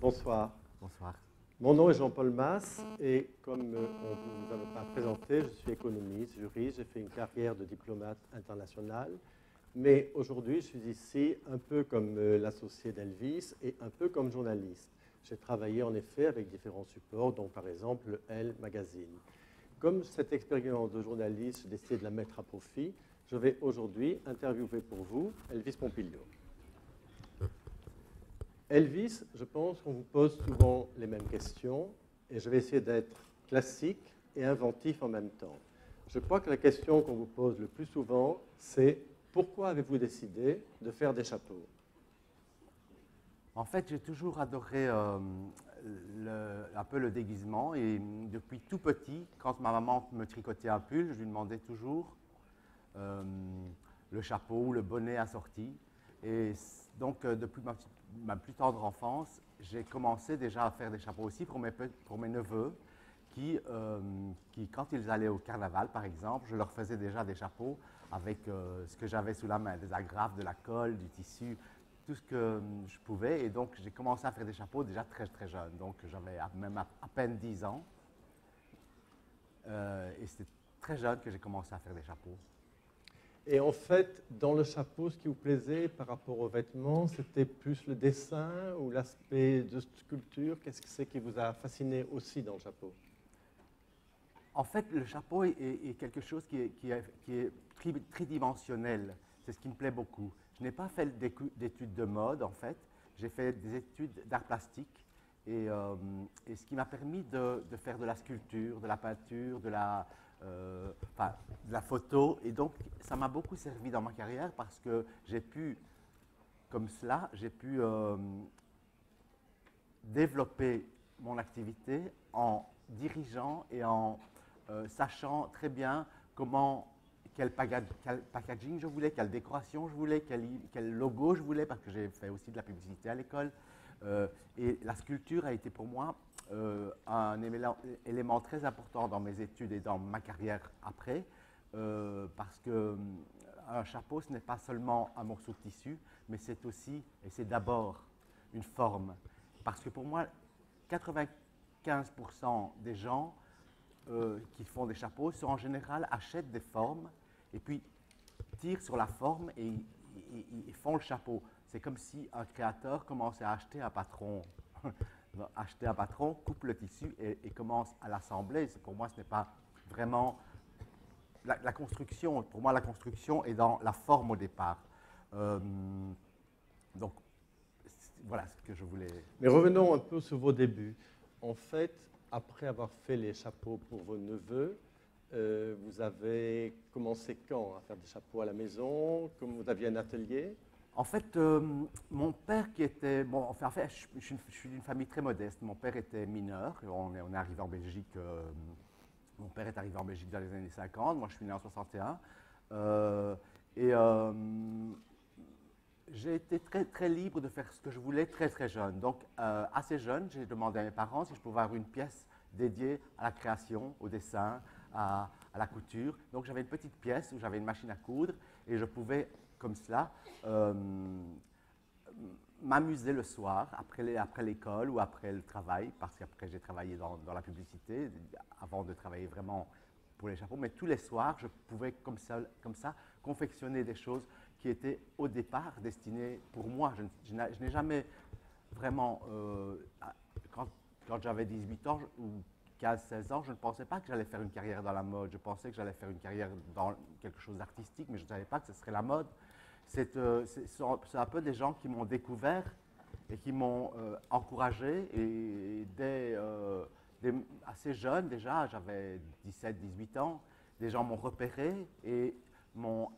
Bonsoir. Bonsoir. Mon nom est Jean-Paul Masse et comme on ne vous avait pas présenté, je suis économiste, juriste, j'ai fait une carrière de diplomate international. Mais aujourd'hui, je suis ici un peu comme l'associé d'Elvis et un peu comme journaliste. J'ai travaillé en effet avec différents supports, dont par exemple le Elle Magazine. Comme cette expérience de journaliste, j'ai décidé de la mettre à profit, je vais aujourd'hui interviewer pour vous Elvis Pompilio. Elvis, je pense qu'on vous pose souvent les mêmes questions et je vais essayer d'être classique et inventif en même temps. Je crois que la question qu'on vous pose le plus souvent, c'est pourquoi avez-vous décidé de faire des chapeaux? En fait, j'ai toujours adoré un peu le déguisement et depuis tout petit, quand ma maman me tricotait un pull, je lui demandais toujours euh, le chapeau ou le bonnet assorti. Et donc, depuis ma plus tendre enfance, j'ai commencé déjà à faire des chapeaux aussi pour mes neveux qui, quand ils allaient au carnaval, par exemple, je leur faisais déjà des chapeaux avec ce que j'avais sous la main, des agrafes, de la colle, du tissu, tout ce que je pouvais. Et donc, j'ai commencé à faire des chapeaux déjà très, très jeune. Donc, j'avais même à peine 10 ans. Et c'était très jeune que j'ai commencé à faire des chapeaux. Et en fait, dans le chapeau, ce qui vous plaisait par rapport aux vêtements, c'était plus le dessin ou l'aspect de sculpture? Qu'est-ce que c'est qui vous a fasciné aussi dans le chapeau? En fait, le chapeau est quelque chose qui est tridimensionnel. C'est ce qui me plaît beaucoup. Je n'ai pas fait d'études de mode, en fait. J'ai fait des études d'art plastique. Et ce qui m'a permis de faire de la sculpture, de la peinture, enfin, de la photo. Et donc, ça m'a beaucoup servi dans ma carrière parce que j'ai pu, comme cela, j'ai pu développer mon activité en dirigeant et en sachant très bien quel packaging je voulais, quelle décoration je voulais, quel logo je voulais, parce que j'ai fait aussi de la publicité à l'école. Et la sculpture a été pour moi un élément très important dans mes études et dans ma carrière après, parce que un chapeau, ce n'est pas seulement un morceau de tissu, mais c'est aussi, et c'est d'abord, une forme. Parce que pour moi, 95% des gens qui font des chapeaux, en général, achètent des formes et puis tirent sur la forme et ils font le chapeau. C'est comme si un créateur commençait à acheter un patron, coupe le tissu et commence à l'assembler. Pour moi, ce n'est pas vraiment la construction. Pour moi, la construction est dans la forme au départ. Donc, voilà ce que je voulais. Mais revenons un peu sur vos débuts. En fait, après avoir fait les chapeaux pour vos neveux, vous avez commencé quand à faire des chapeaux à la maison? Comme vous aviez un atelier? En fait, mon père qui était... Bon, enfin, en fait, je suis d'une famille très modeste. Mon père était mineur. On est arrivé en Belgique... mon père est arrivé en Belgique dans les années 50. Moi, je suis né en 61. J'ai été très, très libre de faire ce que je voulais très, très jeune. Donc, assez jeune, j'ai demandé à mes parents si je pouvais avoir une pièce dédiée à la création, au dessin, à la couture. Donc, j'avais une petite pièce où j'avais une machine à coudre et je pouvais, comme cela, m'amuser le soir, après l'école ou après le travail, parce qu'après, j'ai travaillé dans la publicité, avant de travailler vraiment pour les chapeaux. Mais tous les soirs, je pouvais, comme ça confectionner des choses qui étaient au départ destinées pour moi. Je n'ai jamais vraiment, quand j'avais 18 ans ou 15-16 ans, je ne pensais pas que j'allais faire une carrière dans la mode. Je pensais que j'allais faire une carrière dans quelque chose d'artistique, mais je ne savais pas que ce serait la mode. C'est un peu des gens qui m'ont découvert et qui m'ont encouragé. Et dès assez jeune, déjà, j'avais 17-18 ans, des gens m'ont repéré et m'ont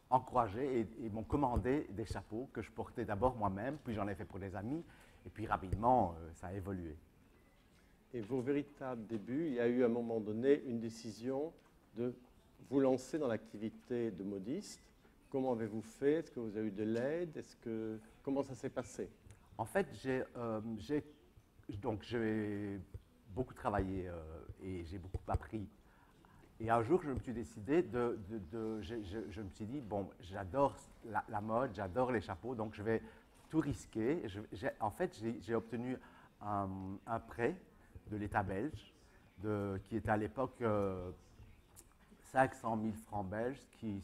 encouragé et m'ont commandé des chapeaux que je portais d'abord moi-même, puis j'en ai fait pour des amis, et puis rapidement, ça a évolué. Et vos véritables débuts, il y a eu à un moment donné une décision de vous lancer dans l'activité de modiste. Comment avez-vous fait? Est-ce que vous avez eu de l'aide? Comment ça s'est passé? En fait, j'ai beaucoup travaillé et j'ai beaucoup appris. Et un jour, je me suis décidé je me suis dit, bon, j'adore la mode, j'adore les chapeaux, donc je vais tout risqué. En fait, j'ai obtenu un prêt de l'État belge, qui était à l'époque 500 000 francs belges, ce qui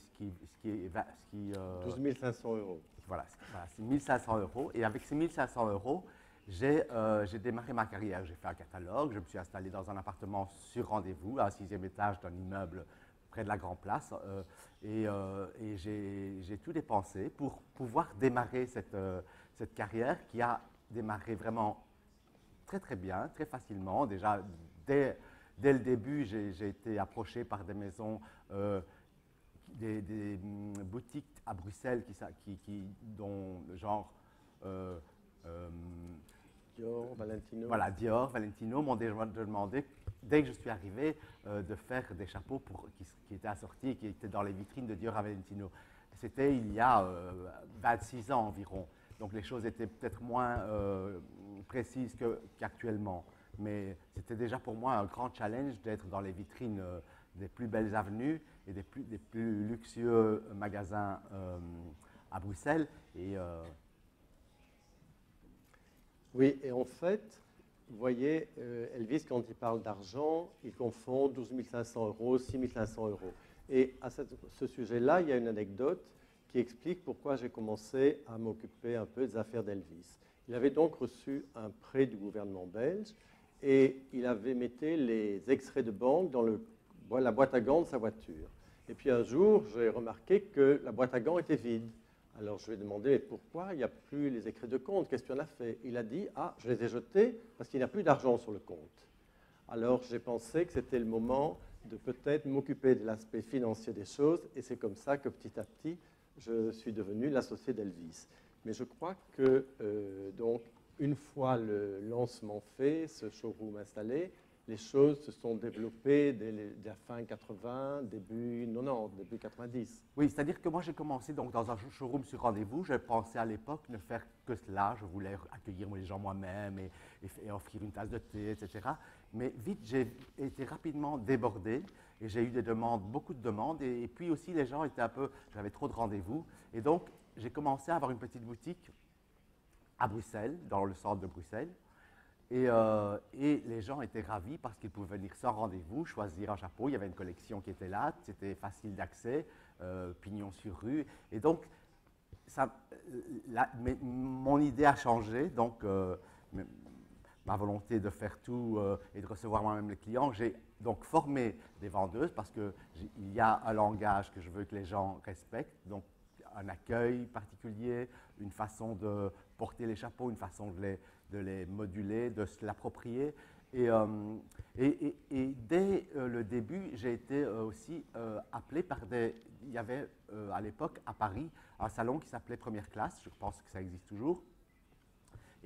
12 500 euros. Voilà, c'est 1 500 euros. Et avec ces 1 500 euros, j'ai démarré ma carrière. J'ai fait un catalogue, je me suis installé dans un appartement sur rendez-vous, à un 6e étage d'un immeuble près de la Grand Place. Et j'ai tout dépensé pour pouvoir démarrer cette carrière qui a démarré vraiment très très bien, très facilement. Déjà, dès le début, j'ai été approché par des maisons, des boutiques à Bruxelles dont genre Dior, Valentino. Voilà, Dior, Valentino m'ont déjà demandé, dès que je suis arrivé, de faire des chapeaux qui étaient assortis et qui étaient dans les vitrines de Dior à Valentino. C'était il y a 26 ans environ. Donc les choses étaient peut-être moins précises qu'actuellement. Mais c'était déjà pour moi un grand challenge d'être dans les vitrines des plus belles avenues et des plus luxueux magasins à Bruxelles. Oui, et en fait, vous voyez, Elvis, quand il parle d'argent, il confond 12 500 euros, 6 500 euros. Et à ce sujet-là, il y a une anecdote qui explique pourquoi j'ai commencé à m'occuper un peu des affaires d'Elvis. Il avait donc reçu un prêt du gouvernement belge et il avait mis les extraits de banque dans la boîte à gants de sa voiture. Et puis un jour, j'ai remarqué que la boîte à gants était vide. Alors je lui ai demandé mais pourquoi il n'y a plus les extraits de compte, qu'est-ce que tu en as fait? Il a dit ah, je les ai jetés parce qu'il n'y a plus d'argent sur le compte. Alors j'ai pensé que c'était le moment de peut-être m'occuper de l'aspect financier des choses et c'est comme ça que petit à petit je suis devenu l'associé d'Elvis. Mais je crois que donc une fois le lancement fait, ce showroom installé, les choses se sont développées dès la fin 80, début 90, début 90. Oui, c'est-à-dire que moi j'ai commencé donc dans un showroom sur rendez-vous. Je pensais à l'époque ne faire que cela. Je voulais accueillir les gens moi-même et offrir une tasse de thé, etc. Mais vite, j'ai été rapidement débordé et j'ai eu des demandes, beaucoup de demandes. Et puis aussi, les gens étaient j'avais trop de rendez-vous. Et donc, j'ai commencé à avoir une petite boutique à Bruxelles, dans le centre de Bruxelles. Et les gens étaient ravis parce qu'ils pouvaient venir sans rendez-vous, choisir un chapeau. Il y avait une collection qui était là, c'était facile d'accès, pignon sur rue. Et donc, mon idée a changé. Donc, ma volonté de faire tout et de recevoir moi-même les clients, j'ai donc formé des vendeuses parce qu'il y a un langage que je veux que les gens respectent. Donc, un accueil particulier, une façon de porter les chapeaux, une façon de les moduler, de se l'approprier. Et dès le début, j'ai été aussi appelé par il y avait à l'époque à Paris un salon qui s'appelait Première Classe, je pense que ça existe toujours.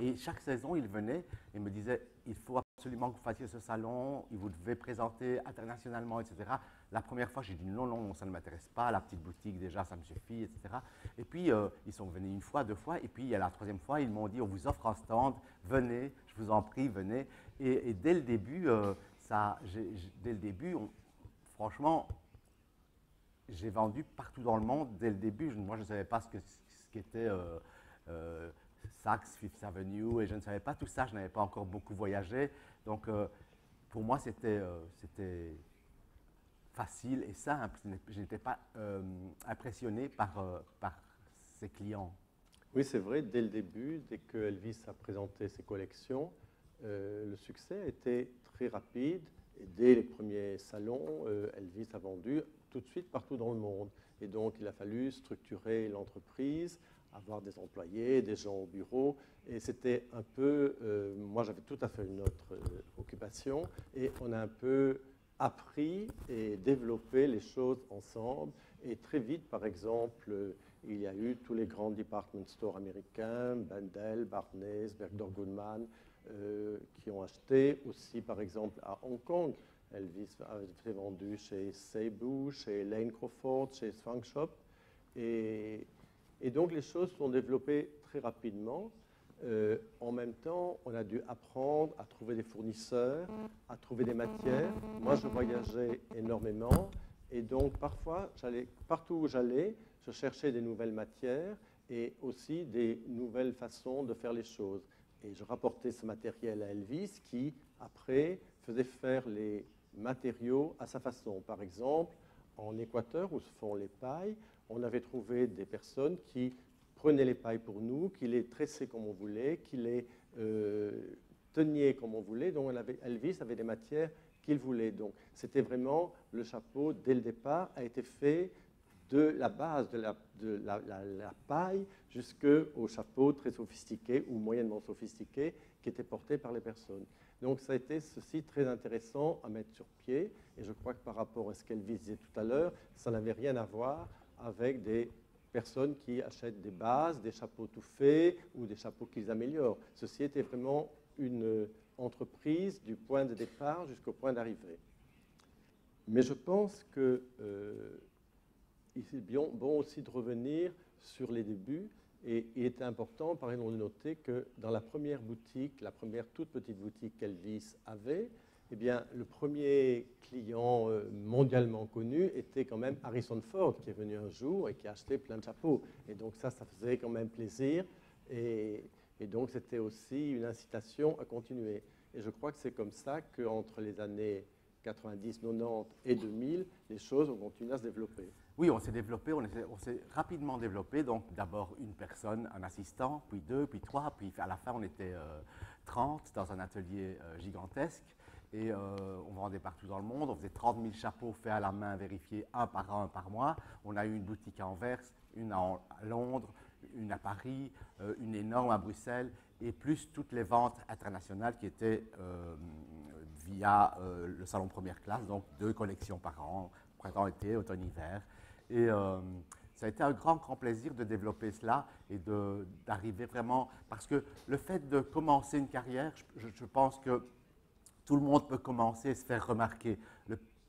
Et chaque saison, il venait et me disait il faut absolument que vous fassiez ce salon, vous devez présenter internationalement, etc. La première fois, j'ai dit non, non, ça ne m'intéresse pas, la petite boutique déjà, ça me suffit, etc. Et puis, ils sont venus une fois, deux fois, et puis à la troisième fois, ils m'ont dit on vous offre un stand, venez, je vous en prie, venez. Et dès le début, franchement, j'ai vendu partout dans le monde dès le début. Moi, je ne savais pas ce qu'était Saks, Fifth Avenue, et je ne savais pas tout ça, je n'avais pas encore beaucoup voyagé. Donc, pour moi, c'était facile et simple. Je n'étais pas impressionné par ses clients. Oui, c'est vrai, dès le début, dès que Elvis a présenté ses collections, le succès a été très rapide. Et dès les premiers salons, Elvis a vendu tout de suite partout dans le monde. Et donc, il a fallu structurer l'entreprise, avoir des employés, des gens au bureau. Et c'était un peu, moi j'avais tout à fait une autre occupation. Et on a un peu appris et développé les choses ensemble. Et très vite, par exemple, il y a eu tous les grands department stores américains, Bendel, Barnes, Bergdorf Goodman, qui ont acheté aussi, par exemple, à Hong Kong. Elvis a été vendu chez Seibu, chez Lane Crawford, chez Funk Shop. Et donc, les choses sont développées très rapidement. En même temps, on a dû apprendre à trouver des fournisseurs, à trouver des matières. Moi, je voyageais énormément. Et donc, parfois, partout où j'allais, je cherchais des nouvelles matières. et aussi des nouvelles façons de faire les choses. Et je rapportais ce matériel à Elvis qui, après, faisait faire les matériaux à sa façon. Par exemple, en Équateur, où se font les pailles, on avait trouvé des personnes qui prenaient les pailles pour nous, qui les tressaient comme on voulait, qui les tenaient comme on voulait. Donc Elvis avait des matières qu'il voulait. Donc c'était vraiment, le chapeau, dès le départ, a été fait de la base de la paille jusqu'au chapeau très sophistiqué ou moyennement sophistiqué qui était porté par les personnes. Donc ça a été ceci très intéressant à mettre sur pied, et je crois que par rapport à ce qu'Elvis disait tout à l'heure, ça n'avait rien à voir avec des personnes qui achètent des bases, des chapeaux tout faits ou des chapeaux qu'ils améliorent. Ceci était vraiment une entreprise du point de départ jusqu'au point d'arrivée. Mais je pense que il est bon aussi de revenir sur les débuts, et il était important, par exemple, de noter que dans la première boutique, la première toute petite boutique qu'Elvis avait, eh bien, le premier client mondialement connu était quand même Harrison Ford, qui est venu un jour et qui a acheté plein de chapeaux. Et donc ça faisait quand même plaisir, et donc c'était aussi une incitation à continuer. Et je crois que c'est comme ça qu'entre les années 90, 90 et 2000, les choses ont continué à se développer. Oui, on s'est développé, on s'est rapidement développé. Donc d'abord une personne, un assistant, puis deux, puis trois, puis à la fin on était 30 dans un atelier gigantesque. Et on vendait partout dans le monde. On faisait 30 000 chapeaux faits à la main, vérifiés un par mois. On a eu une boutique à Anvers, une à Londres, une à Paris, une énorme à Bruxelles, et plus toutes les ventes internationales qui étaient via le salon première classe, donc 2 collections par an, printemps-été, automne-hiver. Et ça a été un grand, grand plaisir de développer cela et d'arriver vraiment, parce que le fait de commencer une carrière, je pense que tout le monde peut commencer et se faire remarquer.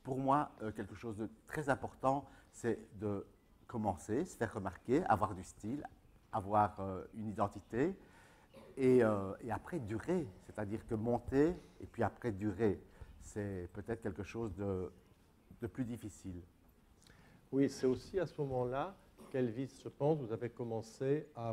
Pour moi, quelque chose de très important, c'est de commencer, se faire remarquer, avoir du style, avoir une identité, et après durer, c'est-à-dire que monter et puis après durer, c'est peut-être quelque chose de plus difficile. Oui, c'est aussi à ce moment-là qu'Elvis, je pense, vous avez commencé à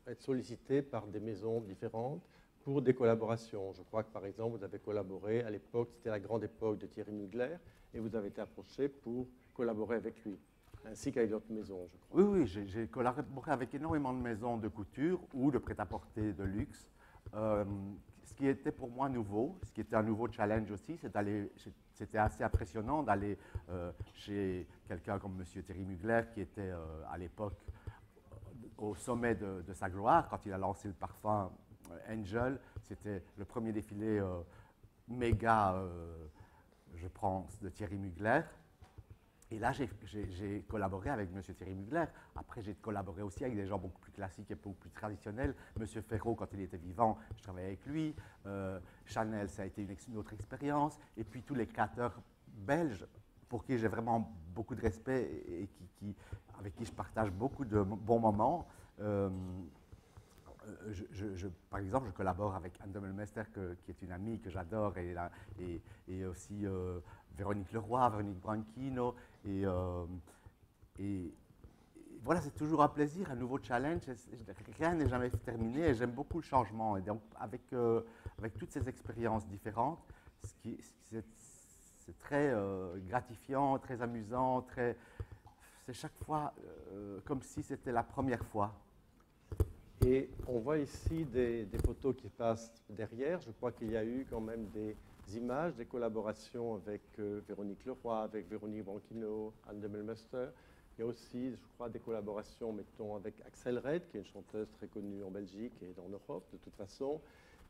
être sollicité par des maisons différentes pour des collaborations. Je crois que, par exemple, vous avez collaboré à l'époque, c'était la grande époque de Thierry Mugler, et vous avez été approché pour collaborer avec lui, ainsi qu'avec d'autres maisons, je crois. Oui, j'ai collaboré avec énormément de maisons de couture ou de prêt-à-porter de luxe. Ce qui était pour moi nouveau, ce qui était un nouveau challenge aussi, c'était assez impressionnant d'aller chez quelqu'un comme M. Thierry Mugler, qui était à l'époque au sommet de sa gloire, quand il a lancé le parfum Angel. C'était le premier défilé méga, je pense, de Thierry Mugler. Et là, j'ai collaboré avec M. Thierry Mugler. Après, j'ai collaboré aussi avec des gens beaucoup plus classiques et beaucoup plus traditionnels. M. Ferraud, quand il était vivant, je travaillais avec lui. Chanel, ça a été une autre expérience. Et puis tous les créateurs belges, pour qui j'ai vraiment beaucoup de respect et avec qui je partage beaucoup de bons moments. Par exemple, je collabore avec Anne Demmelmeister, qui est une amie que j'adore, et aussi Véronique Leroy, Véronique Branchino. Et voilà, c'est toujours un plaisir, un nouveau challenge. Rien n'est jamais terminé, et j'aime beaucoup le changement. Et donc, avec toutes ces expériences différentes, c'est très gratifiant, très amusant, c'est chaque fois comme si c'était la première fois. Et on voit ici des photos qui passent derrière. Je crois qu'il y a eu quand même des images, des collaborations avec Véronique Leroy, avec Véronique Branchino, Anne Demmelmeister. Il y a aussi, je crois, des collaborations, mettons, avec Axel Red, qui est une chanteuse très connue en Belgique et en Europe, de toute façon.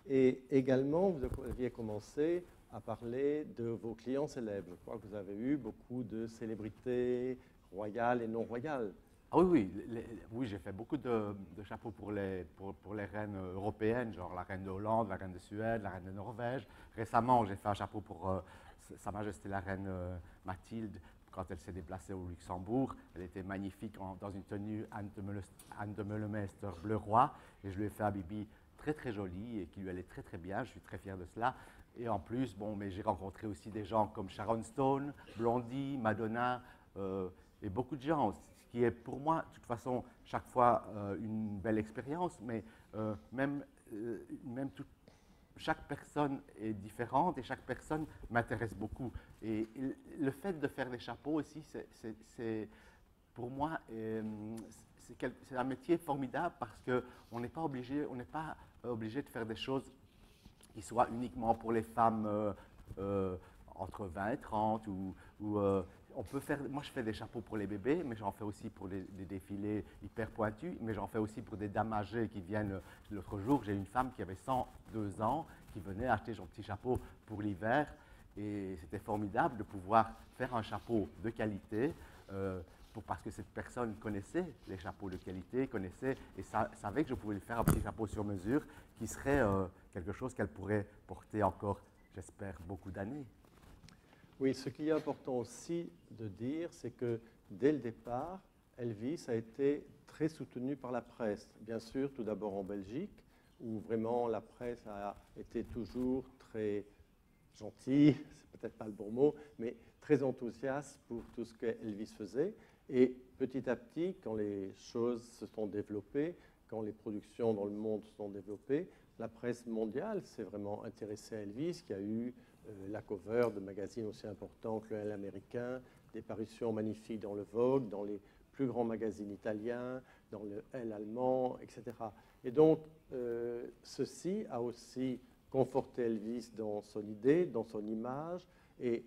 Et également, vous aviez commencé à parler de vos clients célèbres. Je crois que vous avez eu beaucoup de célébrités royales et non royales. Ah oui, oui, j'ai fait beaucoup de chapeaux pour les reines européennes, genre la reine de Hollande, la reine de Suède, la reine de Norvège. Récemment, j'ai fait un chapeau pour Sa Majesté la reine Mathilde quand elle s'est déplacée au Luxembourg. Elle était magnifique dans une tenue Anne de Meulemeister bleu roi, et je lui ai fait un bibi très très joli et qui lui allait très très bien. Je suis très fier de cela. Et en plus, bon, mais j'ai rencontré aussi des gens comme Sharon Stone, Blondie, Madonna et beaucoup de gens qui est pour moi, de toute façon, chaque fois une belle expérience, mais même chaque personne est différente et chaque personne m'intéresse beaucoup. Et le fait de faire des chapeaux aussi, pour moi, c'est un métier formidable parce qu'on n'est pas obligé de faire des choses qui soient uniquement pour les femmes entre 20 et 30 on peut faire, moi je fais des chapeaux pour les bébés, mais j'en fais aussi pour des défilés hyper pointus, mais j'en fais aussi pour des dames âgées qui viennent. L'autre jour, j'ai une femme qui avait 102 ans qui venait acheter son petit chapeau pour l'hiver et c'était formidable de pouvoir faire un chapeau de qualité parce que cette personne connaissait les chapeaux de qualité, connaissait et savait que je pouvais lui faire un petit chapeau sur mesure qui serait quelque chose qu'elle pourrait porter encore, j'espère, beaucoup d'années. Oui, ce qui est important aussi de dire, c'est que dès le départ, Elvis a été très soutenu par la presse. Bien sûr, tout d'abord en Belgique, où vraiment la presse a été toujours très gentille, c'est peut-être pas le bon mot, mais très enthousiaste pour tout ce qu'Elvis faisait. Et petit à petit, quand les choses se sont développées, quand les productions dans le monde se sont développées, la presse mondiale s'est vraiment intéressée à Elvis, qui a eu la cover de magazines aussi importants que le Elle américain, des parutions magnifiques dans le Vogue, dans les plus grands magazines italiens, dans le Elle allemand, etc. Et donc, ceci a aussi conforté Elvis dans son idée, dans son image, et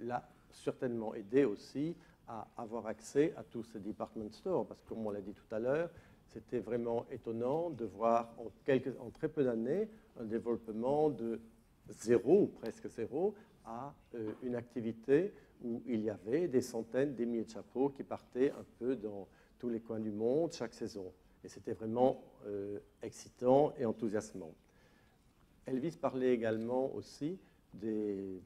l'a certainement aidé aussi à avoir accès à tous ces department stores, parce que comme on l'a dit tout à l'heure, c'était vraiment étonnant de voir en très peu d'années un développement de zéro, ou presque zéro, à une activité où il y avait des centaines, des milliers de chapeaux qui partaient un peu dans tous les coins du monde chaque saison. Et c'était vraiment excitant et enthousiasmant. Elvis parlait également aussi de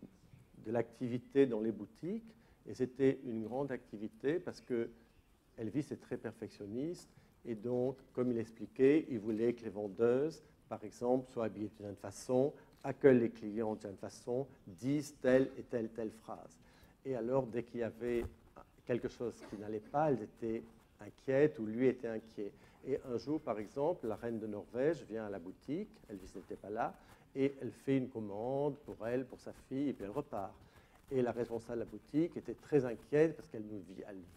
l'activité dans les boutiques, et c'était une grande activité parce que Elvis est très perfectionniste, et donc, comme il expliquait, il voulait que les vendeuses, par exemple, soient habillées d'une façon, accueillent les clients d'une façon, disent telle et telle phrase. Et alors, dès qu'il y avait quelque chose qui n'allait pas, elles étaient inquiètes ou lui était inquiet. Et un jour, par exemple, la reine de Norvège vient à la boutique, Elvis n'était pas là, et elle fait une commande pour elle, pour sa fille, et puis elle repart. Et la responsable de la boutique était très inquiète parce qu'elle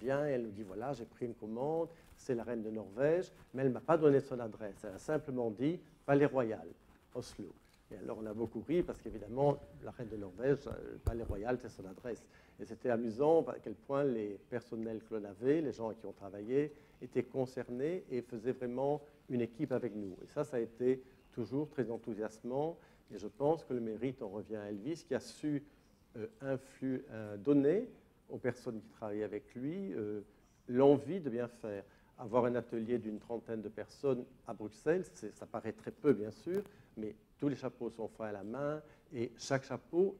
vient et elle nous dit, voilà, j'ai pris une commande, c'est la reine de Norvège, mais elle ne m'a pas donné son adresse. Elle a simplement dit Palais Royal, Oslo. Et alors on a beaucoup ri parce qu'évidemment, la reine de Norvège, le Palais Royal, c'est son adresse. Et c'était amusant à quel point les personnels que l'on avait, les gens qui ont travaillé, étaient concernés et faisaient vraiment une équipe avec nous. Et ça a été toujours très enthousiasmant. Et je pense que le mérite en revient à Elvis, qui a su donner aux personnes qui travaillaient avec lui l'envie de bien faire. Avoir un atelier d'une trentaine de personnes à Bruxelles, ça paraît très peu bien sûr, mais tous les chapeaux sont faits à la main et chaque chapeau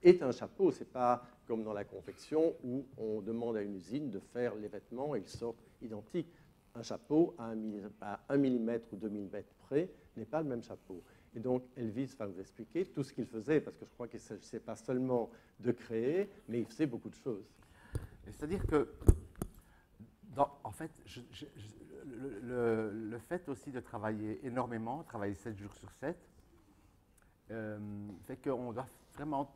est un chapeau. Ce n'est pas comme dans la confection où on demande à une usine de faire les vêtements et ils sortent identiques. Un chapeau à 1 mm ou 2 mm près n'est pas le même chapeau. Et donc, Elvis va vous expliquer tout ce qu'il faisait, parce que je crois qu'il ne s'agissait pas seulement de créer, mais il faisait beaucoup de choses. C'est-à-dire que, en fait, le fait aussi de travailler énormément, travailler 7 jours sur 7, fait qu'on doit vraiment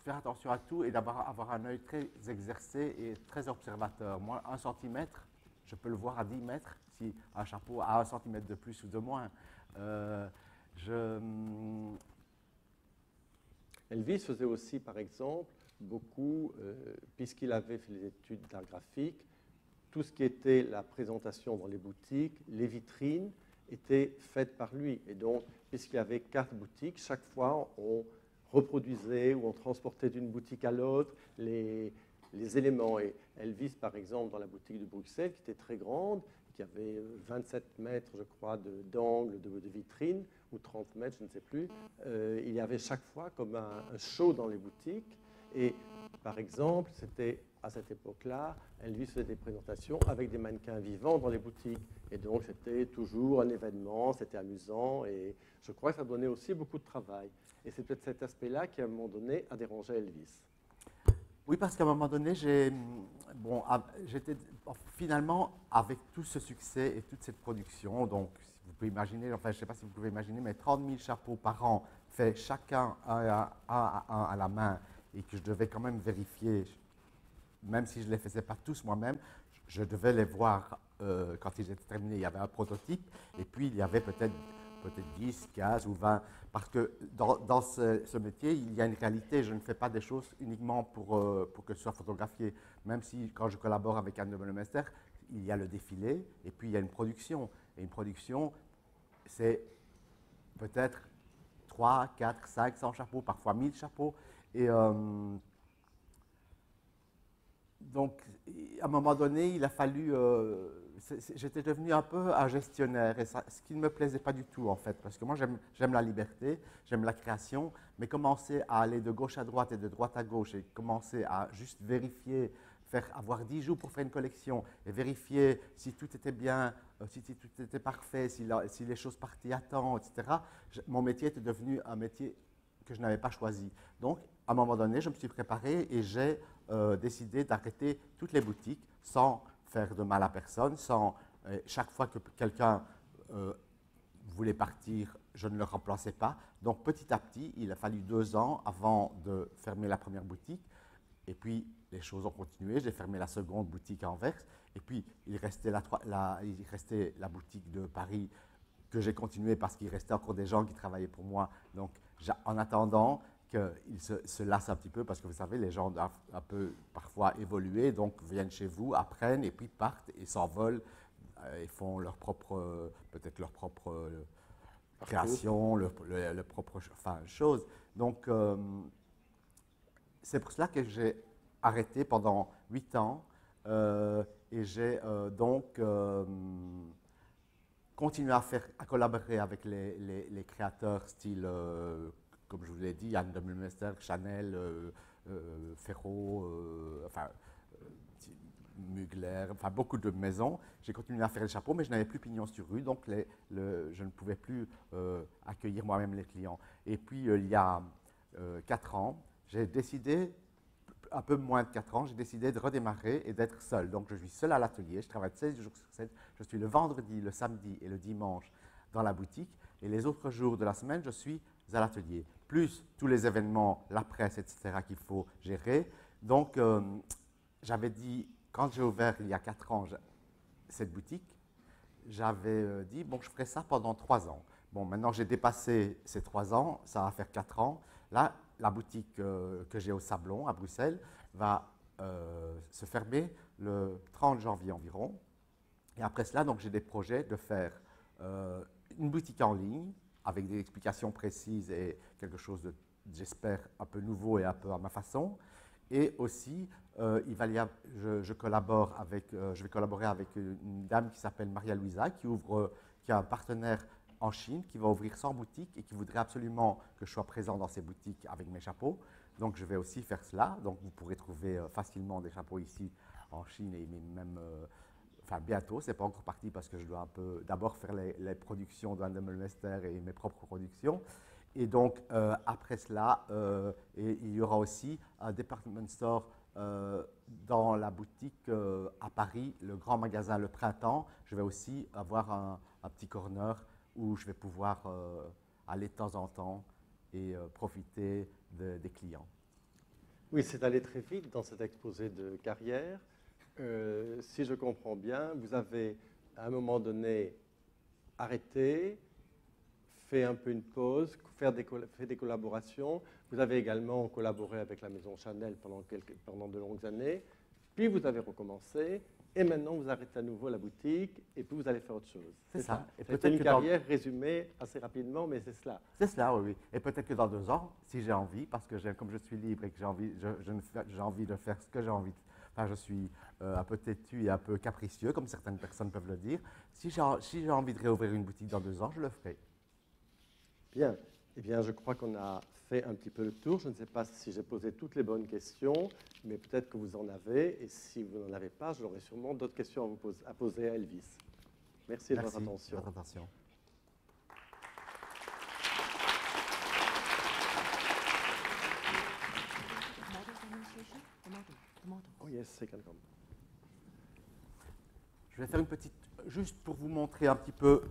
faire attention à tout et avoir un œil très exercé et très observateur. Moi, 1 centimètre, je peux le voir à 10 mètres, si un chapeau a 1 centimètre de plus ou de moins. Elvis faisait aussi, par exemple, beaucoup, puisqu'il avait fait les études d'art graphique, tout ce qui était la présentation dans les boutiques, les vitrines, étaient faites par lui. Et donc, puisqu'il y avait 4 boutiques, chaque fois, on reproduisait ou on transportait d'une boutique à l'autre les éléments. Et Elvis, par exemple, dans la boutique de Bruxelles, qui était très grande, qui avait 27 mètres, je crois, d'angle de vitrine, ou 30 mètres, je ne sais plus, il y avait chaque fois comme un show dans les boutiques. Et par exemple, c'était à cette époque-là, Elvis faisait des présentations avec des mannequins vivants dans les boutiques. Et donc, c'était toujours un événement, c'était amusant. Et je crois que ça donnait aussi beaucoup de travail. Et c'est peut-être cet aspect-là qui, à un moment donné, a dérangé Elvis. Oui, parce qu'à un moment donné, bon, finalement, avec tout ce succès et toute cette production, donc vous pouvez imaginer, enfin je ne sais pas si vous pouvez imaginer, mais 30 000 chapeaux par an, faits chacun un à la main, et que je devais quand même vérifier, même si je ne les faisais pas tous moi-même, je devais les voir quand ils étaient terminés. Il y avait un prototype, et puis il y avait peut-être 10, 15 ou 20, parce que dans ce métier, il y a une réalité. Je ne fais pas des choses uniquement pour que ce soit photographié. Même si, quand je collabore avec Anne de Meulemester, il y a le défilé, et puis il y a une production. Et une production, c'est peut-être 3, 4, 500 chapeaux, parfois 1000 chapeaux. Et donc, à un moment donné, il a fallu... j'étais devenu un peu un gestionnaire, et ça, ce qui ne me plaisait pas du tout, en fait, parce que moi, j'aime la liberté, j'aime la création, mais commencer à aller de gauche à droite et de droite à gauche, et commencer à juste vérifier, avoir 10 jours pour faire une collection, et vérifier si tout était bien, si tout était parfait, si les choses partaient à temps, etc., mon métier était devenu un métier que je n'avais pas choisi. Donc, à un moment donné, je me suis préparé et j'ai décidé d'arrêter toutes les boutiques sans faire de mal à personne, sans chaque fois que quelqu'un voulait partir, je ne le remplaçais pas. Donc petit à petit, il a fallu 2 ans avant de fermer la première boutique. Et puis les choses ont continué. J'ai fermé la seconde boutique à Anvers. Et puis il restait la boutique de Paris que j'ai continué parce qu'il restait encore des gens qui travaillaient pour moi. Donc en attendant qu'ils se lassent un petit peu, parce que vous savez, les gens doivent un peu parfois évoluer, donc viennent chez vous, apprennent et puis partent et s'envolent et font peut-être leur propre création, leur propre chose. Donc c'est pour cela que j'ai arrêté pendant 8 ans et j'ai donc continué à collaborer avec les créateurs style comme je vous l'ai dit, Anne de Meulemester, Chanel, Ferro, Mugler, enfin beaucoup de maisons. J'ai continué à faire les chapeaux, mais je n'avais plus pignon sur rue, donc je ne pouvais plus accueillir moi-même les clients. Et puis, il y a 4 ans, j'ai décidé, un peu moins de 4 ans, j'ai décidé de redémarrer et d'être seul. Donc, je suis seul à l'atelier, je travaille 16 jours sur 7, je suis le vendredi, le samedi et le dimanche dans la boutique, et les autres jours de la semaine, je suis à l'atelier, plus tous les événements, la presse, etc., qu'il faut gérer. Donc, j'avais dit, quand j'ai ouvert il y a 4 ans cette boutique, j'avais dit, bon, je ferai ça pendant 3 ans. Bon, maintenant, j'ai dépassé ces 3 ans, ça va faire 4 ans. Là, la boutique que j'ai au Sablon, à Bruxelles, va se fermer le 30 janvier environ. Et après cela, donc, j'ai des projets de faire une boutique en ligne, avec des explications précises et quelque chose de, j'espère, un peu nouveau et un peu à ma façon. Et aussi, je vais collaborer avec une dame qui s'appelle Maria Luisa, qui a un partenaire en Chine, qui va ouvrir 100 boutiques et qui voudrait absolument que je sois présent dans ces boutiques avec mes chapeaux. Donc, je vais aussi faire cela. Donc, vous pourrez trouver facilement des chapeaux ici en Chine et même... Enfin, bientôt, ce n'est pas encore parti parce que je dois un peu d'abord faire les productions d'Anne de Meulemester et mes propres productions. Et donc, après cela, il y aura aussi un department store dans la boutique à Paris, le grand magasin Le Printemps. Je vais aussi avoir un petit corner où je vais pouvoir aller de temps en temps et profiter des clients. Oui, c'est allé très vite dans cet exposé de carrière. Si je comprends bien, vous avez à un moment donné arrêté, fait un peu une pause, fait des collaborations. Vous avez également collaboré avec la maison Chanel pendant de longues années. Puis vous avez recommencé. Et maintenant, vous arrêtez à nouveau la boutique et puis vous allez faire autre chose. C'est ça. C'est une carrière résumée assez rapidement, mais c'est cela. C'est cela, oui. Et peut-être que dans 2 ans, si j'ai envie, parce que comme je suis libre et que j'ai envie de faire ce que j'ai envie de faire, enfin, je suis un peu têtu et un peu capricieux, comme certaines personnes peuvent le dire. Si j'ai envie de réouvrir une boutique dans 2 ans, je le ferai. Bien. Eh bien, je crois qu'on a fait un petit peu le tour. Je ne sais pas si j'ai posé toutes les bonnes questions, mais peut-être que vous en avez. Et si vous n'en avez pas, j'aurai sûrement d'autres questions à poser à Elvis. Merci de votre attention. Oh yes, second come. Je vais faire une petite, juste pour vous montrer un petit peu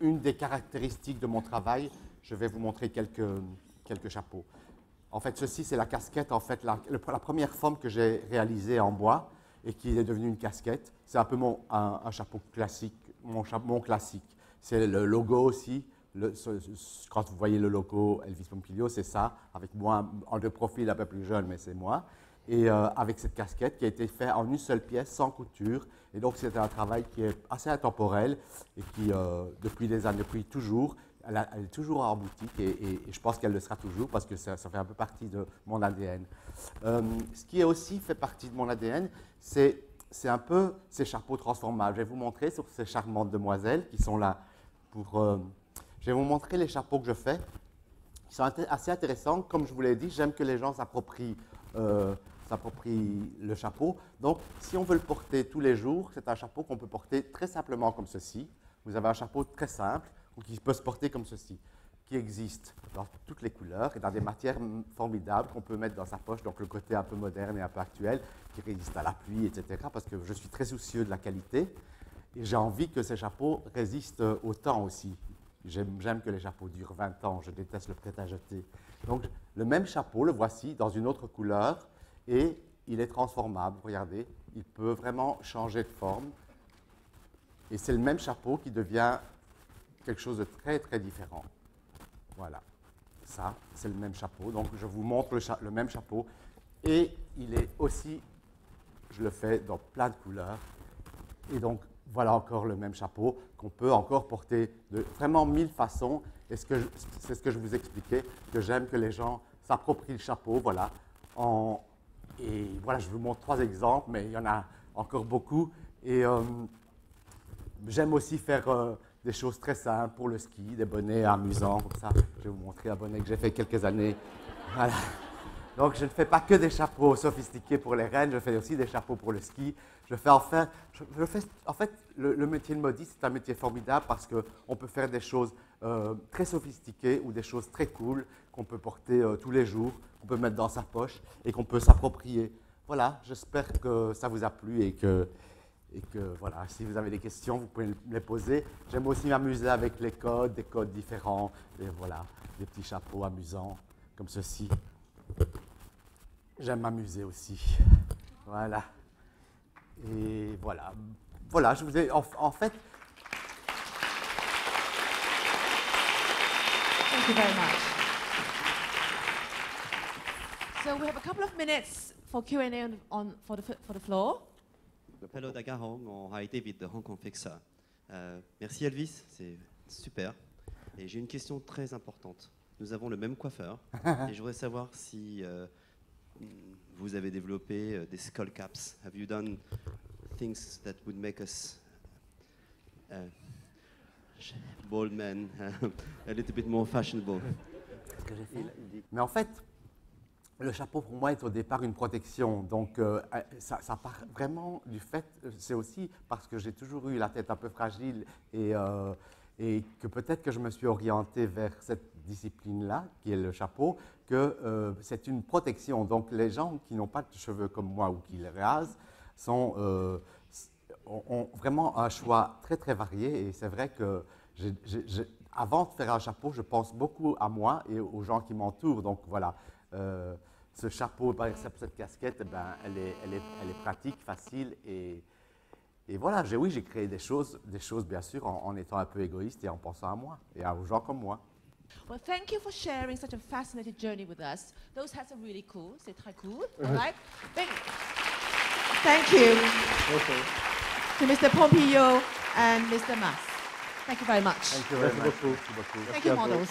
une des caractéristiques de mon travail, je vais vous montrer quelques chapeaux. En fait, ceci, c'est la casquette, en fait, la première forme que j'ai réalisée en bois et qui est devenue une casquette. C'est un peu un chapeau classique, mon classique. C'est le logo aussi. Quand vous voyez le logo Elvis Pompilio, c'est ça, avec moi, en de profil un peu plus jeune, mais c'est moi. Et avec cette casquette qui a été faite en une seule pièce, sans couture. Et donc, c'est un travail qui est assez intemporel et qui, depuis des années, depuis toujours, elle est toujours en boutique et je pense qu'elle le sera toujours parce que ça fait un peu partie de mon ADN. Ce qui est aussi fait partie de mon ADN, c'est un peu ces chapeaux transformables. Je vais vous montrer sur ces charmantes demoiselles qui sont là pour... je vais vous montrer les chapeaux que je fais. Ils sont assez intéressants. Comme je vous l'ai dit, j'aime que les gens s'approprient le chapeau. Donc, si on veut le porter tous les jours, c'est un chapeau qu'on peut porter très simplement comme ceci. Vous avez un chapeau très simple ou qui peut se porter comme ceci, qui existe dans toutes les couleurs et dans des matières formidables qu'on peut mettre dans sa poche, donc le côté un peu moderne et un peu actuel, qui résiste à la pluie, etc. Parce que je suis très soucieux de la qualité et j'ai envie que ces chapeaux résistent au temps aussi. J'aime que les chapeaux durent 20 ans, je déteste le prêt-à-jeter. Donc, le même chapeau, le voici dans une autre couleur et il est transformable. Regardez, il peut vraiment changer de forme. Et c'est le même chapeau qui devient quelque chose de très, très différent. Voilà, ça, c'est le même chapeau. Donc, je vous montre le même chapeau. Et il est aussi, je le fais dans plein de couleurs. Et donc, voilà encore le même chapeau qu'on peut encore porter de vraiment 1000 façons. Et c'est ce que je vous expliquais, que j'aime que les gens s'approprient le chapeau. Voilà. Et voilà, je vous montre 3 exemples, mais il y en a encore beaucoup. Et j'aime aussi faire des choses très simples pour le ski, des bonnets amusants comme ça. Je vais vous montrer un bonnet que j'ai fait quelques années. Voilà. Donc, je ne fais pas que des chapeaux sophistiqués pour les reines, je fais aussi des chapeaux pour le ski. En fait, le métier de modiste, c'est un métier formidable parce qu'on peut faire des choses très sophistiquées ou des choses très cool qu'on peut porter tous les jours, qu'on peut mettre dans sa poche et qu'on peut s'approprier. Voilà, j'espère que ça vous a plu et que voilà, si vous avez des questions, vous pouvez me les poser. J'aime aussi m'amuser avec les codes, des codes différents, et voilà, des petits chapeaux amusants comme ceci. J'aime m'amuser aussi. Voilà. Et voilà. Voilà, je vous ai... En fait... Thank you very much. So we have a couple of minutes for Q&A for the floor. Hello, Dagar Hong, Hi David de Hong Kong Fixa. Merci Elvis, c'est super. Et j'ai une question très importante. Nous avons le même coiffeur et je voudrais savoir si vous avez développé des skull caps. Have you done things that would make us bald men a little bit more fashionable? Ce que j'ai fait, mais en fait, le chapeau pour moi est au départ une protection. Donc ça part vraiment du fait, c'est aussi parce que j'ai toujours eu la tête un peu fragile et que peut-être que je me suis orienté vers cette discipline-là, qui est le chapeau, que c'est une protection. Donc les gens qui n'ont pas de cheveux comme moi ou qui les rasent ont vraiment un choix très très varié. Et c'est vrai que avant de faire un chapeau, je pense beaucoup à moi et aux gens qui m'entourent. Donc voilà, ce chapeau, par exemple cette casquette, eh ben, elle est pratique, facile et voilà, j'ai créé des choses bien sûr en étant un peu égoïste et en pensant à moi et aux gens comme moi. Well, thank you for sharing such a fascinating journey with us. Those hats are really cool. C'est très cool. All right. Thank you to Mr. Pompilio and Mr. Mas. Thank you very much. Thank you very much. Merci beaucoup. Thank you, models.